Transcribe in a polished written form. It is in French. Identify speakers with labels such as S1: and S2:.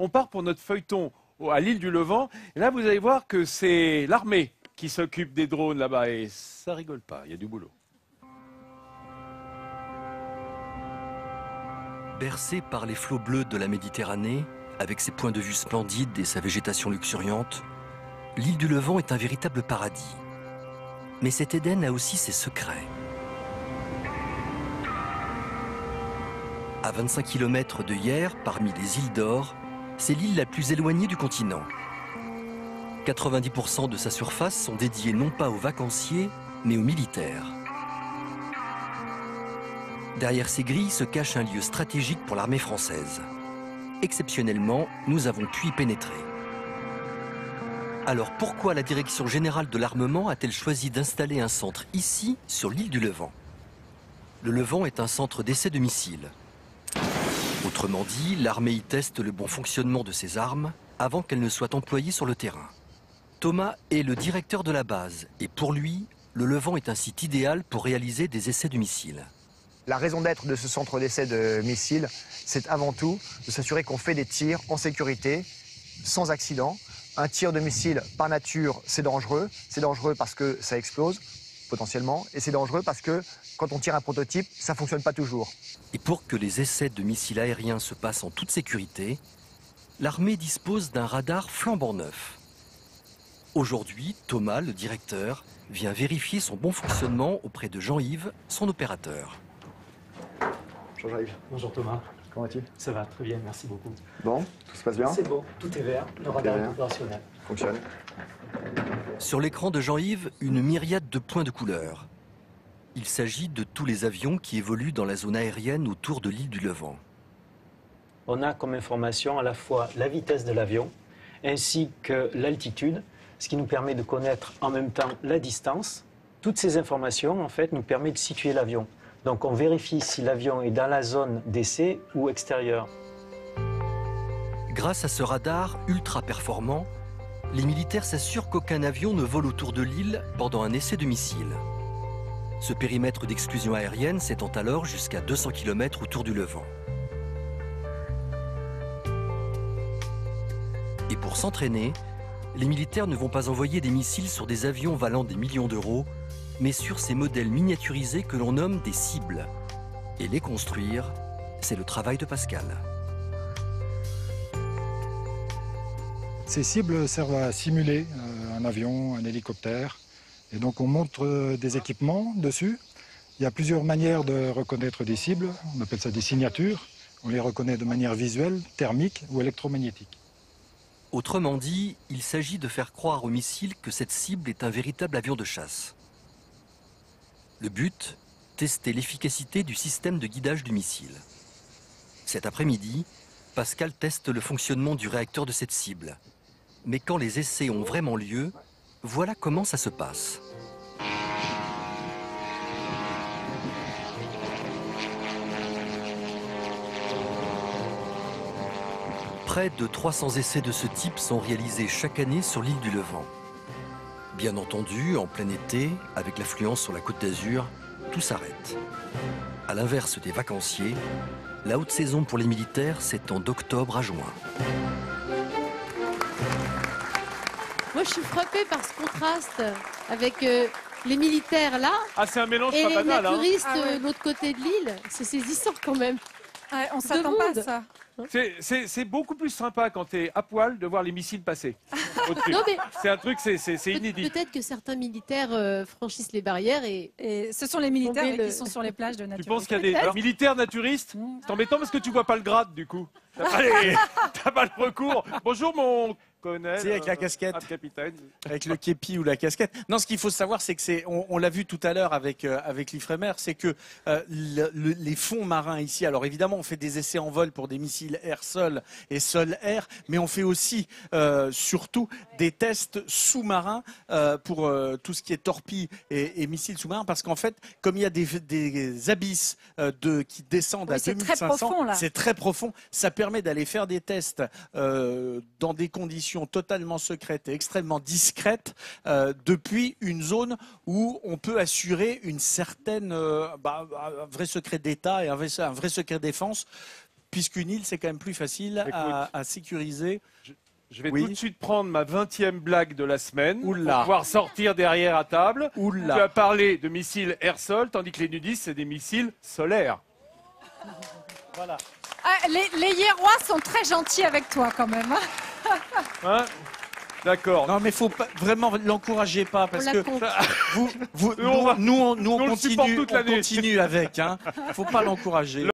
S1: On part pour notre feuilleton à l'île du Levant. Et là, vous allez voir que c'est l'armée qui s'occupe des drones là-bas. Et ça rigole pas, il y a du boulot.
S2: Bercée par les flots bleus de la Méditerranée, avec ses points de vue splendides et sa végétation luxuriante, l'île du Levant est un véritable paradis. Mais cet Éden a aussi ses secrets. À 25 km de Hyères, parmi les îles d'Or, c'est l'île la plus éloignée du continent. 90% de sa surface sont dédiés non pas aux vacanciers, mais aux militaires. Derrière ces grilles se cache un lieu stratégique pour l'armée française. Exceptionnellement, nous avons pu y pénétrer. Alors pourquoi la Direction générale de l'armement a-t-elle choisi d'installer un centre ici, sur l'île du Levant? Le Levant est un centre d'essai de missiles. Autrement dit, l'armée y teste le bon fonctionnement de ses armes avant qu'elles ne soient employées sur le terrain. Thomas est le directeur de la base et pour lui, le Levant est un site idéal pour réaliser des essais de missiles.
S3: La raison d'être de ce centre d'essai de missiles, c'est avant tout de s'assurer qu'on fait des tirs en sécurité, sans accident. Un tir de missile, par nature, c'est dangereux. C'est dangereux parce que ça explose, potentiellement. Et c'est dangereux parce que, quand on tire un prototype, ça ne fonctionne pas toujours.
S2: Et pour que les essais de missiles aériens se passent en toute sécurité, l'armée dispose d'un radar flambant neuf. Aujourd'hui, Thomas, le directeur, vient vérifier son bon fonctionnement auprès de Jean-Yves, son opérateur.
S3: Bonjour Jean-Yves.
S4: Bonjour Thomas.
S3: Comment vas-tu?
S4: Ça va, très bien, merci beaucoup.
S3: Bon, tout se passe bien?
S4: C'est bon, tout est vert, le radar est opérationnel.
S3: Fonctionne.
S2: Sur l'écran de Jean-Yves, une myriade de points de couleur. Il s'agit de tous les avions qui évoluent dans la zone aérienne autour de l'île du Levant.
S4: On a comme information à la fois la vitesse de l'avion ainsi que l'altitude, ce qui nous permet de connaître en même temps la distance. Toutes ces informations, en fait, nous permettent de situer l'avion. Donc on vérifie si l'avion est dans la zone d'essai ou extérieure.
S2: Grâce à ce radar ultra performant, les militaires s'assurent qu'aucun avion ne vole autour de l'île pendant un essai de missile. Ce périmètre d'exclusion aérienne s'étend alors jusqu'à 200 km autour du Levant. Et pour s'entraîner, les militaires ne vont pas envoyer des missiles sur des avions valant des millions d'euros, mais sur ces modèles miniaturisés que l'on nomme des cibles. Et les construire, c'est le travail de Pascal.
S5: Ces cibles servent à simuler un avion, un hélicoptère. Et donc on montre des équipements dessus. Il y a plusieurs manières de reconnaître des cibles. On appelle ça des signatures. On les reconnaît de manière visuelle, thermique ou électromagnétique.
S2: Autrement dit, il s'agit de faire croire au missile que cette cible est un véritable avion de chasse. Le but, tester l'efficacité du système de guidage du missile. Cet après-midi, Pascal teste le fonctionnement du réacteur de cette cible. Mais quand les essais ont vraiment lieu, voilà comment ça se passe. Près de 300 essais de ce type sont réalisés chaque année sur l'île du Levant. Bien entendu, en plein été, avec l'affluence sur la Côte d'Azur, tout s'arrête. À l'inverse des vacanciers, la haute saison pour les militaires s'étend d'octobre à juin.
S6: Moi, je suis frappée par ce contraste avec les militaires là
S1: Ah, c'est un mélange
S6: et
S1: pas
S6: les
S1: banal, hein.
S6: naturistes de l'autre côté de l'île. C'est saisissant quand même.
S7: Ouais, on s'attend pas à ça.
S1: C'est beaucoup plus sympa quand tu es à poil de voir les missiles passer.
S6: Non, mais
S1: C'est un truc, c'est inédit.
S6: peut-être que certains militaires franchissent les barrières et
S7: ce sont les militaires
S6: Tomber
S7: qui sont sur les plages de
S1: Tu
S7: nature.
S1: penses qu'il y a des militaires naturistes? C'est embêtant parce que tu vois pas le grade du coup. T'as pas le recours. Bonjour mon colonel.
S8: C'est avec la casquette.
S1: Capitaine.
S8: Avec le képi ou la casquette. Non, ce qu'il faut savoir, c'est que on l'a vu tout à l'heure avec l'Ifremer, c'est que les fonds marins ici, alors évidemment, on fait des essais en vol pour des missiles air-sol et sol-air, mais on fait aussi, surtout, des tests sous-marins pour tout ce qui est torpilles et missiles sous-marins, parce qu'en fait, comme il y a des abysses qui descendent à 2500, c'est très profond, ça permet d'aller faire des tests dans des conditions totalement secrètes et extrêmement discrètes depuis une zone où on peut assurer une certaine un vrai secret d'État et un vrai secret défense puisqu'une île, c'est quand même plus facile à sécuriser.
S1: Je vais
S8: Oui.
S1: tout de suite prendre ma 20e blague de la semaine
S8: Oula.
S1: pour pouvoir sortir derrière à table.
S8: Oula.
S1: Tu as parlé de missiles air-sol, tandis que les nudistes, c'est des missiles solaires.
S8: Voilà.
S7: Ah, les Hiérois sont très gentils avec toi quand même. Hein.
S1: Hein? D'accord.
S8: Non, mais faut pas, vraiment l'encouragez pas parce
S6: la
S8: que
S6: compte.
S8: nous,
S1: on va-
S8: nous, on
S1: on le supporte
S8: continue,
S1: toute
S8: on
S1: l'année.
S8: continue avec. Hein. Faut pas l'encourager.